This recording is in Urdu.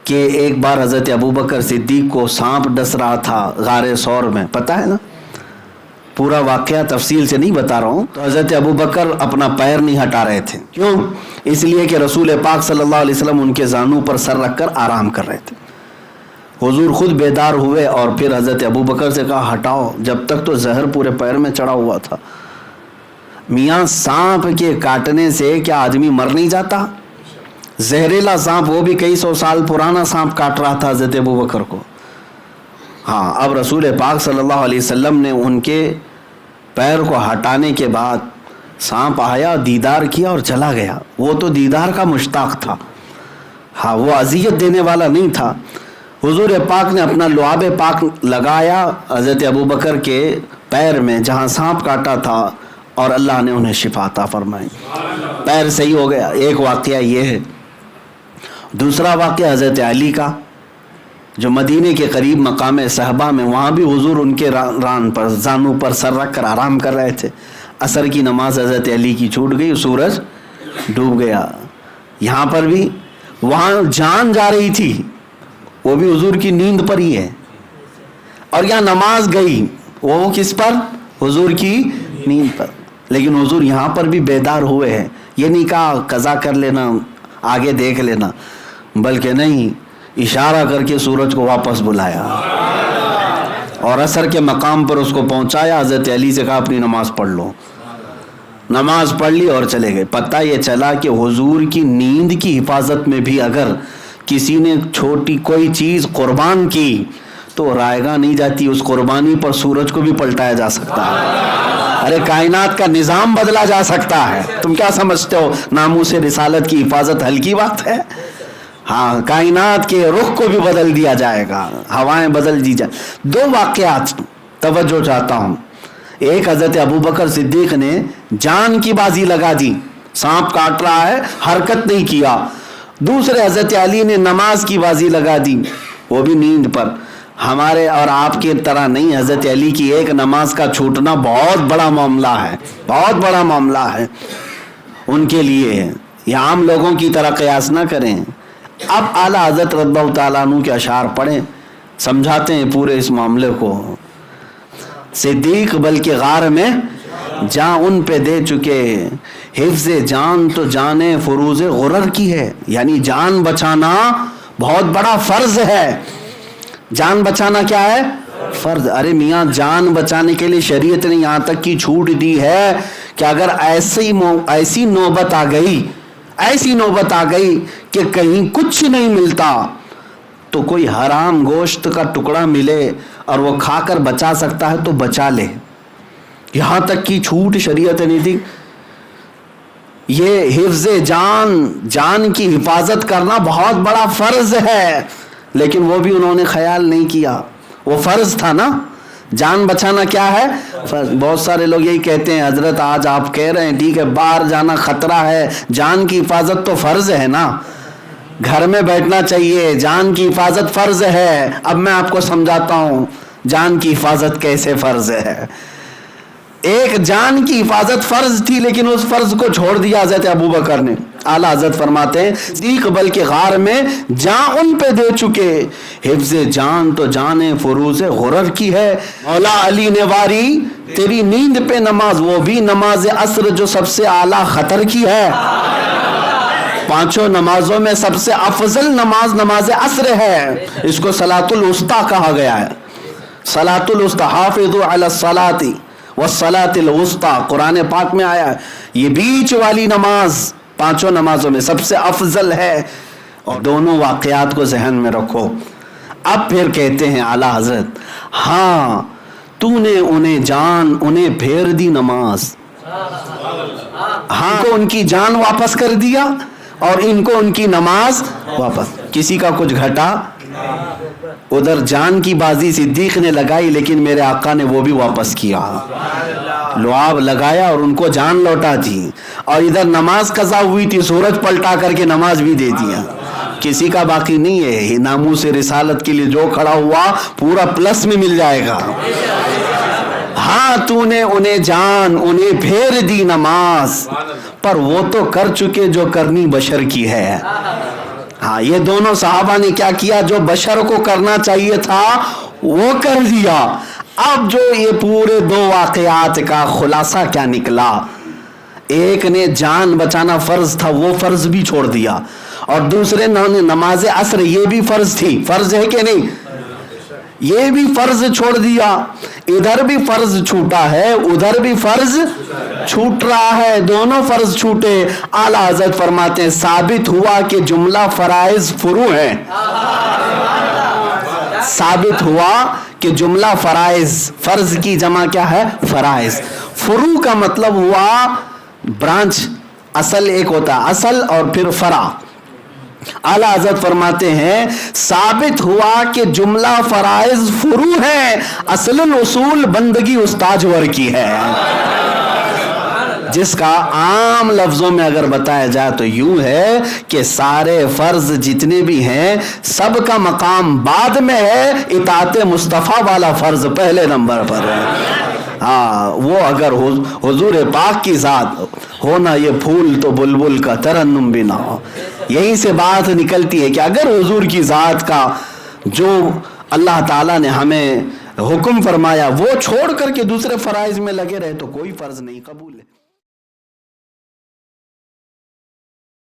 کہ ایک بار حضرت ابوبکر صدیق کو سانپ ڈس رہا تھا غار ثور میں، پتہ ہے نا؟ پورا واقعہ تفصیل سے نہیں بتا رہا ہوں. تو حضرت ابوبکر اپنا پیر نہیں ہٹا رہے تھے. کیوں؟ اس لیے کہ رسول پاک صلی اللہ علیہ وسلم ان کے زانوں پر سر رکھ کر آرام کر رہے تھے. حضور خود بیدار ہوئے اور پھر حضرت ابوبکر سے کہا ہٹاؤ، جب تک تو زہر پورے پیر میں چڑھا ہوا تھا. میاں سانپ کے کاٹنے سے کیا آدمی مر نہیں جاتا؟ زہریلا سانپ، وہ بھی کئی سو سال پرانا سانپ کاٹ رہا تھا حضرت ابوبکر کو. ہاں، اب رسول پاک صلی اللہ علیہ وسلم نے ان کے پیر کو ہٹانے کے بعد سانپ آیا، دیدار کیا اور چلا گیا. وہ تو دیدار کا مشتاق تھا، ہاں وہ اذیت دینے والا نہیں تھا. حضور پاک نے اپنا لعاب پاک لگایا حضرت ابوبکر کے پیر میں جہاں سانپ کاٹا تھا اور اللہ نے انہیں شفا عطا فرمائی، پیر صحیح ہو گیا. ایک واقعہ یہ ہے. دوسرا واقعہ حضرت علی کا، جو مدینے کے قریب مقام صحبہ میں، وہاں بھی حضور ان کے ران پر زانوں پر سر رکھ کر آرام کر رہے تھے. عصر کی نماز حضرت علی کی چھوٹ گئی، سورج ڈوب گیا. یہاں پر بھی وہاں جان جا رہی تھی، وہ بھی حضور کی نیند پر ہی ہے. اور یہاں نماز گئی، وہ کس پر؟ حضور کی نیند پر. لیکن حضور یہاں پر بھی بیدار ہوئے ہیں. یہ نہیں کہا قضا کر لینا، آگے دیکھ لینا، بلکہ نہیں، اشارہ کر کے سورج کو واپس بلایا اور عصر کے مقام پر اس کو پہنچایا. حضرت علی سے کہا اپنی نماز پڑھ لو. نماز پڑھ لی اور چلے گئے. پتہ یہ چلا کہ حضور کی نیند کی حفاظت میں بھی اگر کسی نے چھوٹی کوئی چیز قربان کی تو رائگاں نہیں جاتی، اس قربانی پر سورج کو بھی پلٹایا جا سکتا ہے. ارے کائنات کا نظام بدلا جا سکتا ہے. تم کیا سمجھتے ہو ناموس رسالت کی حفاظت ہلکی بات ہے؟ ہاں، کائنات کے رخ کو بھی بدل دیا جائے گا، ہوائیں بدل دی جائیں. دو واقعات توجہ چاہتا ہوں. ایک، حضرت ابوبکر صدیق نے جان کی بازی لگا دی، سانپ کاٹ رہا ہے، حرکت نہیں کیا. دوسرے، حضرت علی نے نماز کی بازی لگا دی، وہ بھی نیند پر. ہمارے اور آپ کی طرح نہیں، حضرت علی کی ایک نماز کا چھوٹنا بہت بڑا معاملہ ہے، بہت بڑا معاملہ ہے ان کے لیے. یہ عام لوگوں کی طرح قیاس نہ کریں. اب اعلیٰ حضرت رضی اللہ تعالیٰ عنہ کے اشعار پڑھیں، سمجھاتے ہیں پورے اس معاملے کو. صدیق بلکہ غار میں جان ان پہ دے چکے، حفظ جان تو جان فروز غرر کی ہے. یعنی جان بچانا بہت بڑا فرض ہے. جان بچانا کیا ہے؟ فرض. ارے میاں، جان بچانے کے لیے شریعت نے یہاں تک کی چھوٹ دی ہے کہ اگر ایسی نوبت آ گئی کہ کہیں کچھ نہیں ملتا تو کوئی حرام گوشت کا ٹکڑا ملے اور وہ کھا کر بچا سکتا ہے تو بچا لے. یہاں تک کی چھوٹ شریعت نے دی. یہ حفظ جان کی حفاظت کرنا بہت بڑا فرض ہے، لیکن وہ بھی انہوں نے خیال نہیں کیا. وہ فرض تھا نا، جان بچانا کیا ہے؟ فرض. بہت سارے لوگ یہی کہتے ہیں حضرت آج آپ کہہ رہے ہیں ٹھیک ہے باہر جانا خطرہ ہے، جان کی حفاظت تو فرض ہے نا، گھر میں بیٹھنا چاہیے، جان کی حفاظت فرض ہے. اب میں آپ کو سمجھاتا ہوں جان کی حفاظت کیسے فرض ہے. ایک، جان کی حفاظت فرض تھی لیکن اس فرض کو چھوڑ دیا حضرت ابوبکر نے. اعلیٰ حضرت فرماتے ہیں صدیق بلکہ غار میں جان ان پہ دے چکے، حفظ جان تو جان فروز غرر کی ہے. مولا علی نے واری تیری نیند پہ نماز، وہ بھی نماز عصر جو سب سے اعلیٰ خطر کی ہے. پانچوں نمازوں میں سب سے افضل نماز عصر ہے. اس کو صلاۃ الوسطیٰ کہا گیا ہے. صلاۃ الوسطیٰ، حافظوا علی الصلاۃ والصلاۃ الوسطیٰ قرآن پاک میں آیا ہے. یہ بیچ والی نماز پانچوں نمازوں میں سب سے افضل ہے. اور دونوں واقعات کو ذہن میں رکھو. اب پھر کہتے ہیں اعلیٰ حضرت ہاں تو نے انہیں پھیر دی نماز. ہاں کو ان کی جان واپس کر دیا اور ان کو ان کی نماز واپس. کسی کا کچھ گھٹا. ادھر جان کی بازی صدیق نے لگائی لیکن میرے آقا نے وہ بھی واپس کیا، لعاب لگایا اور ان کو جان لوٹا دی. اور ادھر نماز قضا ہوئی تھی، سورج پلٹا کر کے نماز بھی دے دیا. کسی کا باقی نہیں ہے. ناموس رسالت کے لیے جو کھڑا ہوا پورا پلس میں مل جائے گا. ہاں تو نے انہیں پھیر دی نماز، پر وہ تو کر چکے جو کرنی بشر کی ہے. ہاں یہ دونوں صحابہ نے کیا کیا؟ جو بشر کو کرنا چاہیے تھا وہ کر دیا. اب جو یہ پورے دو واقعات کا خلاصہ کیا نکلا؟ ایک نے جان بچانا فرض تھا وہ فرض بھی چھوڑ دیا, اور دوسرے نے نماز عصر یہ بھی فرض تھی, فرض ہے کہ نہیں, یہ بھی فرض چھوڑ دیا. ادھر بھی فرض چھوٹا ہے ادھر بھی فرض چھوٹ رہا ہے, دونوں فرض چھوٹے. اعلیٰ حضرت فرماتے ہیں ثابت ہوا کہ جملہ فرائض فروع ہیں. ثابت ہوا کہ جملہ فرائض, فرض کی جمع کیا ہے؟ فرائض. فروع کا مطلب ہوا برانچ, اصل ایک ہوتا ہے اصل اور پھر فرع. اعلیٰ حضرت فرماتے ہیں ثابت ہوا کہ جملہ فرائض فروع ہیں, اصل الاصول بندگی استاجور کی ہے. جس کا عام لفظوں میں اگر بتایا جائے تو یوں ہے کہ سارے فرض جتنے بھی ہیں سب کا مقام بعد میں ہے, اطاعت مصطفیٰ والا فرض پہلے نمبر پر ہے. ہاں وہ اگر حضور پاک کی ذات ہونا یہ پھول تو بلبل کا ترنم بھی نہ ہو. یہیں سے بات نکلتی ہے کہ اگر حضور کی ذات کا جو اللہ تعالیٰ نے ہمیں حکم فرمایا وہ چھوڑ کر کے دوسرے فرائض میں لگے رہے تو کوئی فرض نہیں قبول ہے.